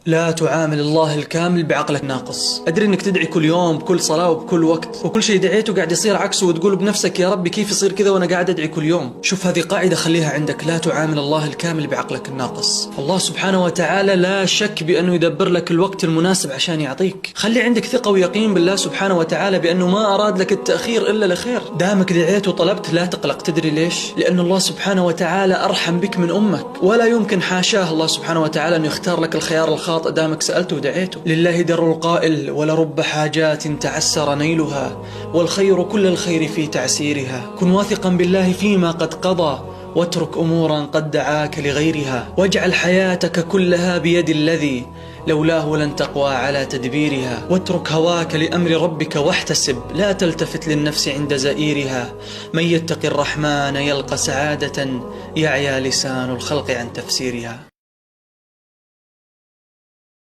لا تعامل الله الكامل بعقلك ناقص. أدري أنك تدعي كل يوم بكل صلاة وبكل وقت، وكل شيء دعيته قاعد يصير عكسه، وتقول بنفسك يا ربي كيف يصير كذا وأنا قاعد أدعي كل يوم. شوف، هذه قاعدة خليها عندك، لا تعامل الله الكامل بعقلك الناقص. الله سبحانه وتعالى لا شك بأنه يدبر لك الوقت المناسب عشان يعطيك. خلي عندك ثقة ويقين بالله سبحانه وتعالى بأنه ما أراد لك التأخير إلا لخير. دامك دعيت وطلبت لا تقلق. تدري ليش؟ لأن الله سبحانه وتعالى أرحم بك من أمك، ولا يمكن حاشاه الله سبحانه وتعالى أن يختار لك الخيار الخاطئ دامك سألته ودعيته. لله در القائل: ولرب حاجات تعسر نيلها، والخير كل الخير في تعسيرها. كن واثقا بالله فيما قد قضى، واترك أمورا قد دعاك لغيرها، واجعل حياتك كلها بيد الذي لولاه لن تقوى على تدبيرها. واترك هواك لأمر ربك واحتسب، لا تلتفت للنفس عند زئيرها. من يتق الرحمن يلقى سعادة، يعيا لسان الخلق عن تفسيرها.